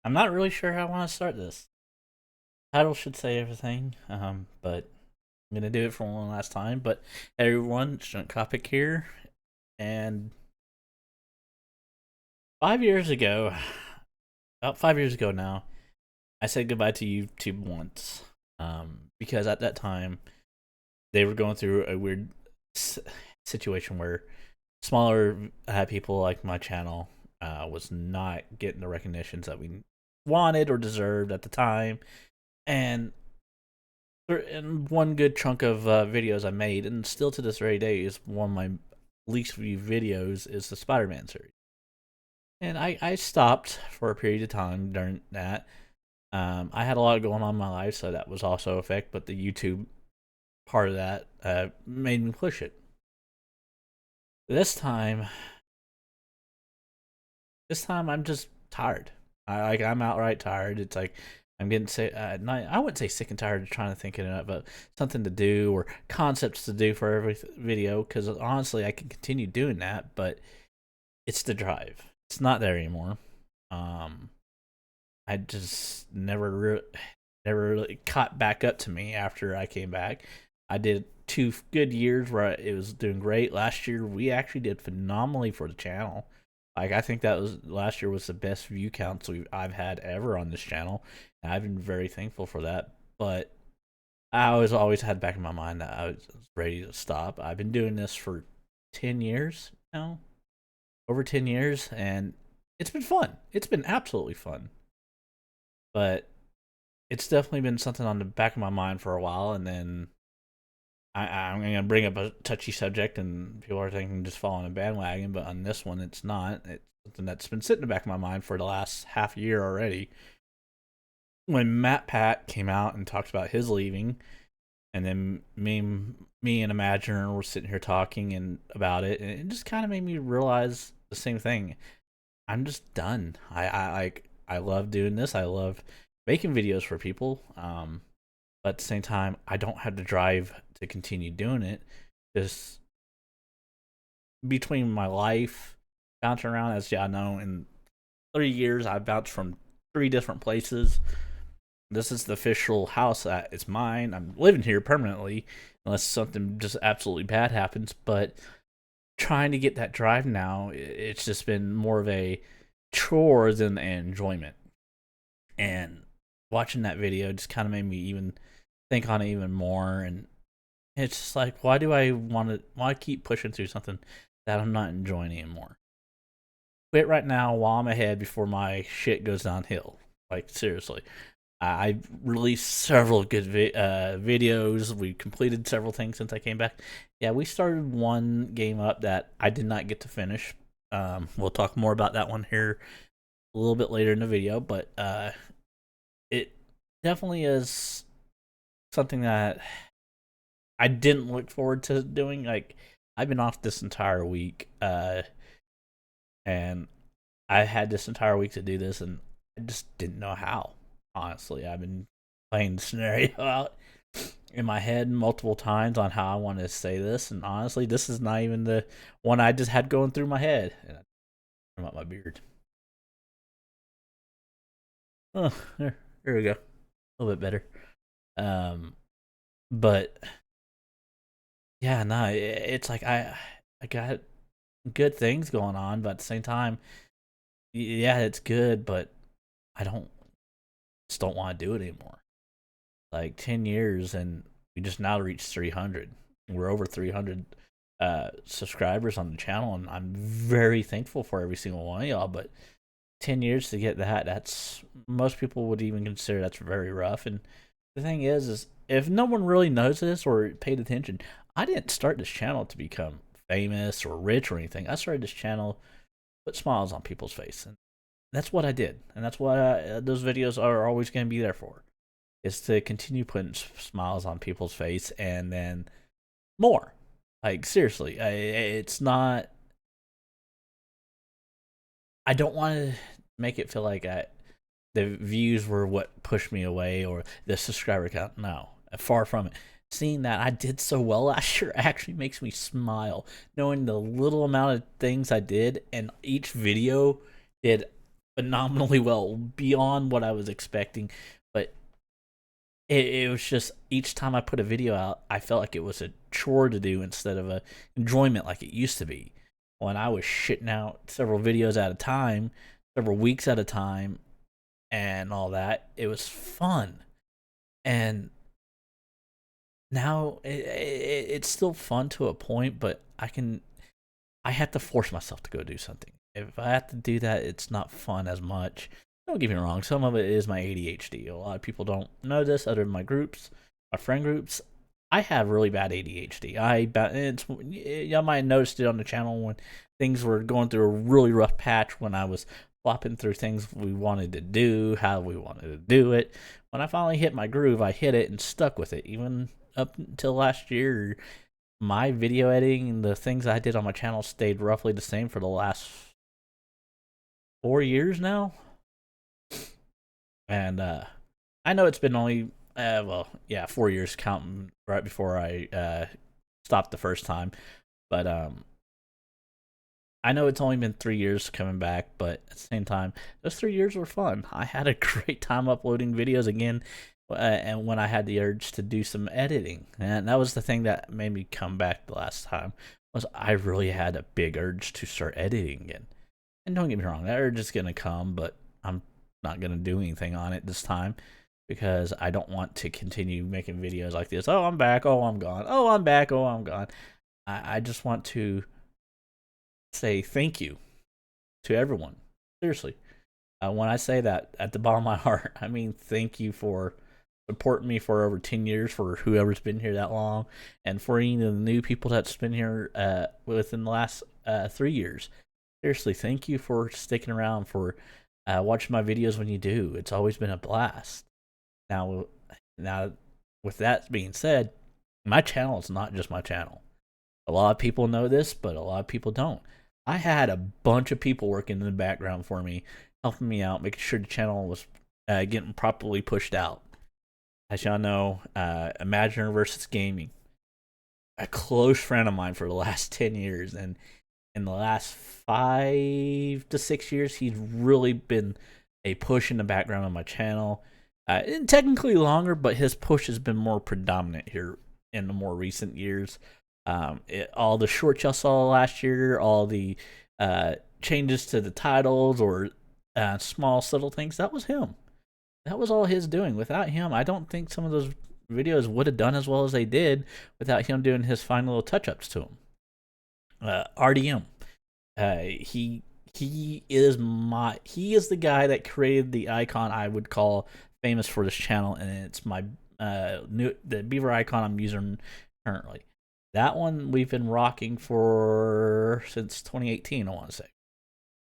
I'm not really sure how I want to start this. Title should say everything, but I'm gonna do it for one last time. But hey everyone, it's JunkCoppick here, and 5 years ago, about 5 years ago now, I said goodbye to YouTube once, because at that time they were going through a weird situation where smaller people like my channel was not getting the recognitions that we wanted or deserved at the time, and one good chunk of videos I made, and still to this very day is one of my least viewed videos, is the Spider-Man series. And I stopped for a period of time during that. I had a lot going on in my life, so that was also a effect. But the YouTube part of that made me push it. This time, I'm just tired. I'm outright tired. It's like I'm getting sick. I wouldn't say sick and tired of trying to think of it, but something to do or concepts to do for every video. Because honestly, I can continue doing that, but it's the drive. It's not there anymore. I just never really caught back up to me after I came back. I did 2 good years where it was doing great. Last year we actually did phenomenally for the channel. Like, I think that was last year was the best view counts I've had ever on this channel, and I've been very thankful for that. But I always had back in my mind that I was ready to stop. I've been doing this for 10 years now, over 10 years, and it's been fun. It's been absolutely fun. But it's definitely been something on the back of my mind for a while, and then I'm going to bring up a touchy subject, and people are thinking just fall on a bandwagon, but on this one, it's not. It's something that's been sitting in the back of my mind for the last half year already. When Matt Pat came out and talked about his leaving, and then me and Imaginer were sitting here talking and about it, and it just kind of made me realize the same thing. I'm just done. I love doing this. I love making videos for people. But at the same time, I don't have the drive to continue doing it. Just between my life bouncing around, as y'all know, in 3 years, I've bounced from 3 different places. This is the official house that it's mine. I'm living here permanently, unless something just absolutely bad happens. But trying to get that drive now, it's just been more of a chore than an enjoyment. And watching that video just kind of made me even think on it even more. And it's just like, why do I want to? Why keep pushing through something that I'm not enjoying anymore? Quit right now while I'm ahead before my shit goes downhill. Like, seriously. I released several good videos. We completed several things since I came back. Yeah, we started one game up that I did not get to finish. We'll talk more about that one here a little bit later in the video, but it definitely is something that I didn't look forward to doing. Like, I've been off this entire week, and I had this entire week to do this, and I just didn't know how. Honestly, I've been playing the scenario out in my head multiple times on how I want to say this, and honestly, this is not even the one I just had going through my head. And I trim out my beard. Oh, there we go. A little bit better. Um, but yeah, no, it's like I got good things going on, but at the same time, yeah, it's good, but I just don't want to do it anymore. Like, 10 years, and we just now reached 300. We're over 300 subscribers on the channel, and I'm very thankful for every single one of y'all. But 10 years to get that's most people would even consider that's very rough. And the thing is if no one really knows this or paid attention, I didn't start this channel to become famous or rich or anything. I started this channel to put smiles on people's face, and that's what I did, and that's what those videos are always going to be there for, is to continue putting smiles on people's face, and then more. Like, seriously, it's not. I don't want to make it feel like the views were what pushed me away or the subscriber count. No, far from it. Seeing that I did so well last year actually makes me smile. Knowing the little amount of things I did, and each video did phenomenally well, beyond what I was expecting. But it was just each time I put a video out, I felt like it was a chore to do instead of a enjoyment like it used to be. When I was shitting out several videos at a time, several weeks at a time, and all that, it was fun. And now it's still fun to a point, but I have to force myself to go do something. If I have to do that, it's not fun as much. Don't get me wrong, some of it is my ADHD. A lot of people don't know this other than my groups, my friend groups. I have really bad ADHD. Y'all might have noticed it on the channel when things were going through a really rough patch, when I was flopping through things we wanted to do, how we wanted to do it. When I finally hit my groove, I hit it and stuck with it. Even up until last year, my video editing and the things I did on my channel stayed roughly the same for the last 4 years now. And I know it's been only 4 years counting right before I stopped the first time. But I know it's only been 3 years coming back, but at the same time, those 3 years were fun. I had a great time uploading videos again, and when I had the urge to do some editing. And that was the thing that made me come back the last time, was I really had a big urge to start editing again. And don't get me wrong, that urge is going to come, but I'm not going to do anything on it this time, because I don't want to continue making videos like this. Oh, I'm back. Oh, I'm gone. Oh, I'm back. Oh, I'm gone. I just want to say thank you to everyone. Seriously. When I say that at the bottom of my heart, I mean thank you for supporting me for over 10 years, for whoever's been here that long, and for any of the new people that's been here within the last 3 years. Seriously, thank you for sticking around, for watching my videos when you do. It's always been a blast. Now, with that being said, my channel is not just my channel. A lot of people know this, but a lot of people don't. I had a bunch of people working in the background for me, helping me out, making sure the channel was getting properly pushed out. As y'all know, Imaginer versus Gaming, a close friend of mine for the last 10 years, and in the last 5 to 6 years, he's really been a push in the background on my channel. And technically longer, but his push has been more predominant here in the more recent years. All the shorts y'all saw last year, all the changes to the titles, or small subtle things, that was him. That was all his doing. Without him, I don't think some of those videos would have done as well as they did without him doing his fine little touch-ups to them. RDM, he is the guy that created the icon I would call famous for this channel, and it's my the beaver icon I'm using currently. That one we've been rocking for since 2018, I want to say.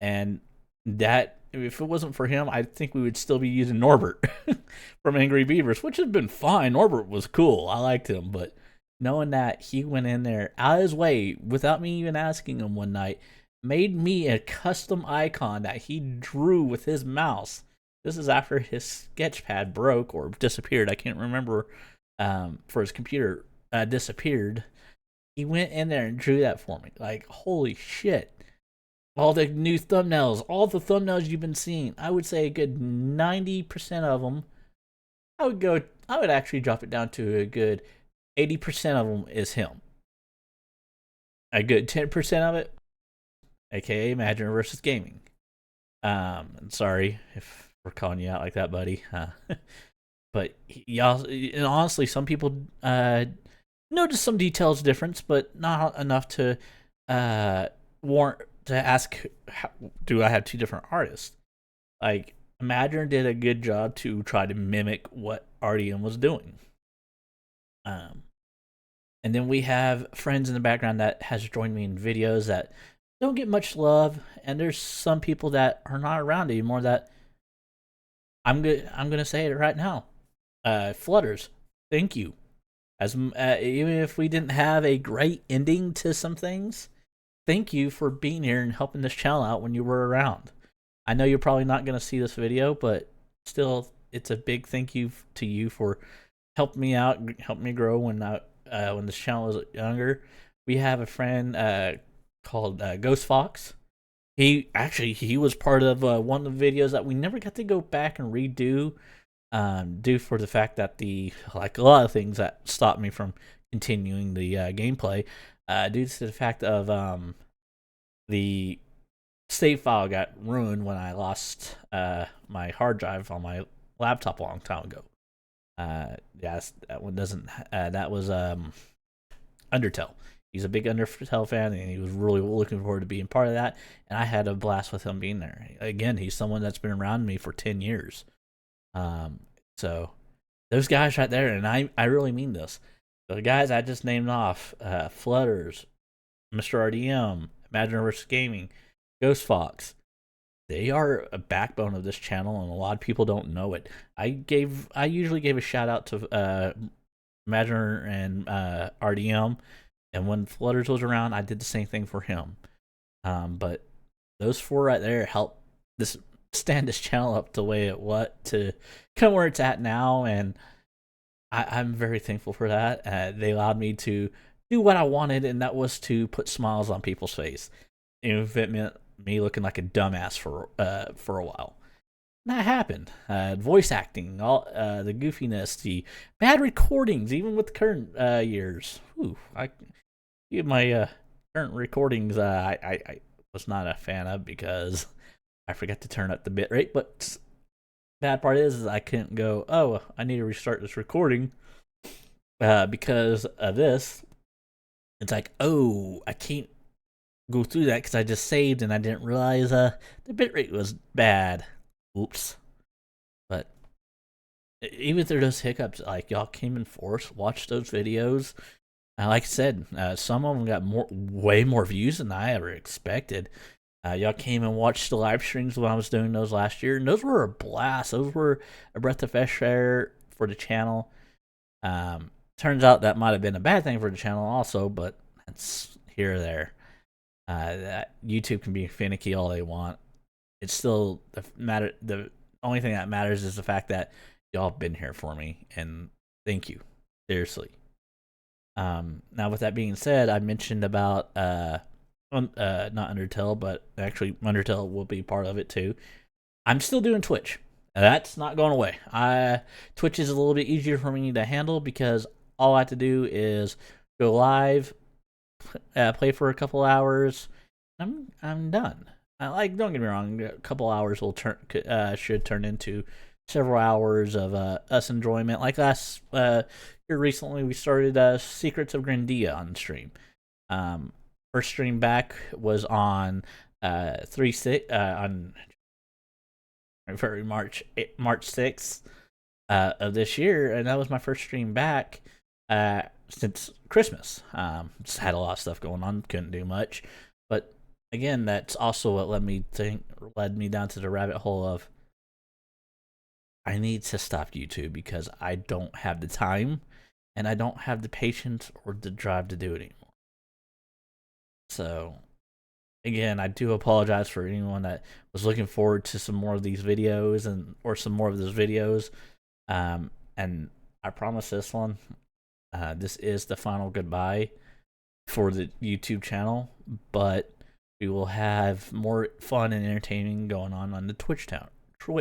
And that, if it wasn't for him, I think we would still be using Norbert from Angry Beavers, which has been fine. Norbert was cool. I liked him, but knowing that he went in there out of his way, without me even asking him one night, made me a custom icon that he drew with his mouse. This is after his sketch pad broke or disappeared. I can't remember, for his computer disappeared. He went in there and drew that for me. Like, holy shit. All the new thumbnails, all the thumbnails you've been seeing, I would say a good 90% of them, I would actually drop it down to a good 80% of them is him. A good 10% of it, aka Imaginer versus Gaming. Sorry if we're calling you out like that, buddy. But y'all, and honestly, some people notice some details difference, but not enough to warrant to ask, do I have two different artists? Like, Imaginer did a good job to try to mimic what RDM was doing. And then we have friends in the background that has joined me in videos that don't get much love, and there's some people that are not around anymore that I'm gonna say it right now. Flutters, thank you. As even if we didn't have a great ending to some things, thank you for being here and helping this channel out when you were around. I know you're probably not gonna see this video, but still, it's a big thank you to you for helping me out, helping me grow when this channel was younger. We have a friend called Ghostfox. he was part of one of the videos that we never got to go back and redo, due for the fact that the like a lot of things that stopped me from continuing the gameplay, due to the fact of the save file got ruined when I lost my hard drive on my laptop a long time ago. Yes, that one doesn't. That was Undertale. He's a big Undertale fan, and he was really looking forward to being part of that. And I had a blast with him being there. Again, he's someone that's been around me for 10 years. Um, so those guys right there, and I really mean this. The guys I just named off, Flutters, Mr. RDM, Imagineverse Gaming, Ghostfox, they are a backbone of this channel, and a lot of people don't know it. I usually gave a shout out to Imaginer and RDM, and when Flutters was around, I did the same thing for him. But those four right there helped this stand this channel up the way it what to come where it's at now, and I'm very thankful for that. They allowed me to do what I wanted, and that was to put smiles on people's face, even if it meant me looking like a dumbass for a while. And that happened. Voice acting, all the goofiness, the bad recordings, even with the current years. Ooh, my current recordings, I was not a fan of because I forgot to turn up the bit rate. But bad part is I couldn't go, oh, I need to restart this recording because of this. It's like, oh, I can't go through that because I just saved and I didn't realize the bitrate was bad. Oops. But even through those hiccups, like y'all came in force, watched those videos. Like I said, some of them got way more views than I ever expected. Y'all came and watched the live streams when I was doing those last year, and those were a blast. Those were a breath of fresh air for the channel. Turns out that might have been a bad thing for the channel also, but that's here or there. That YouTube can be finicky all they want. It's still the only thing that matters is the fact that y'all have been here for me, and thank you, seriously. Now with that being said, I mentioned about not Undertale, but actually Undertale will be part of it too. I'm still doing Twitch. That's not going away. Twitch is a little bit easier for me to handle because all I have to do is go live, play for a couple hours. I'm done. Don't get me wrong, a couple hours will should turn into several hours of us enjoyment. Like last here recently, we started Secrets of Grandia on stream. First stream back was on 3/6 on March 6th of this year, and that was my first stream back since Christmas. Just had a lot of stuff going on, couldn't do much, but again, that's also what led me down to the rabbit hole of I need to stop YouTube because I don't have the time and I don't have the patience or the drive to do it anymore. So again, I do apologize for anyone that was looking forward to some more of these videos or some more of those videos. And I promise this one, this is the final goodbye for the YouTube channel, but we will have more fun and entertaining going on the Twitch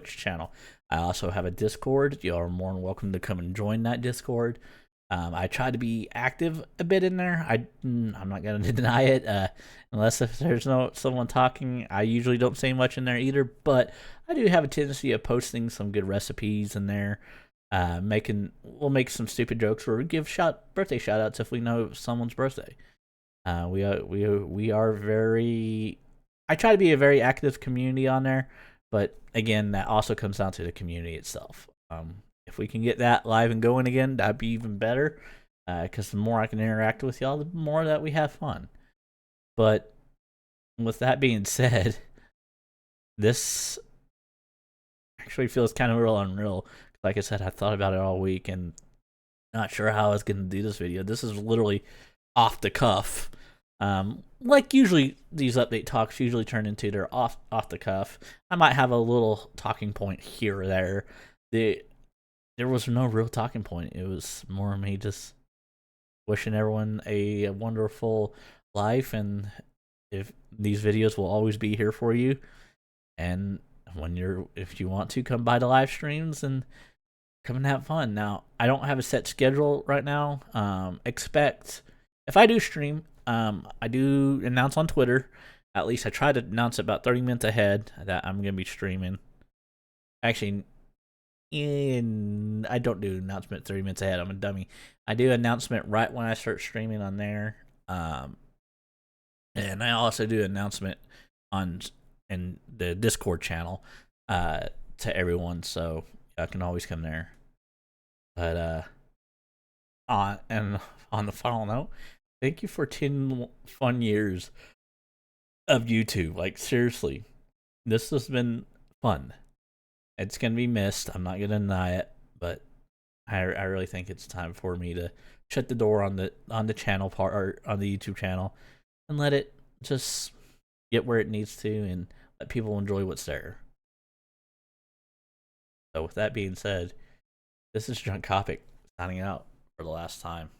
channel. I also have a Discord. You are more than welcome to come and join that Discord. I try to be active a bit in there. I'm not going to deny it. Unless if there's someone talking, I usually don't say much in there either. But I do have a tendency of posting some good recipes in there. We'll make some stupid jokes or give birthday shout outs if we know someone's birthday. We are very. I try to be a very active community on there, but again, that also comes down to the community itself. If we can get that live and going again, that'd be even better. Because the more I can interact with y'all, the more that we have fun. But with that being said, this actually feels kind of real unreal. Like I said, I thought about it all week and not sure how I was going to do this video. This is literally off the cuff. Like usually these update talks usually turn into they're off the cuff. I might have a little talking point here or there. There was no real talking point. It was more me just wishing everyone a wonderful life and if these videos will always be here for you, and if you want to come by the live streams and come and have fun. Now, I don't have a set schedule right now. Expect if I do stream, I do announce on Twitter. At least I try to announce it about 30 minutes ahead that I'm gonna be streaming. Actually, I don't do announcement 30 minutes ahead. I'm a dummy. I do announcement right when I start streaming on there. And I also do announcement on in the Discord channel to everyone, so I can always come there. But on the final note, thank you for 10 fun years of YouTube. Like, seriously, this has been fun. It's gonna be missed. I'm not gonna deny it, but I really think it's time for me to shut the door on the channel part, or on the YouTube channel, and let it just get where it needs to and let people enjoy what's there. So with that being said, this is JunkCoppick signing out for the last time.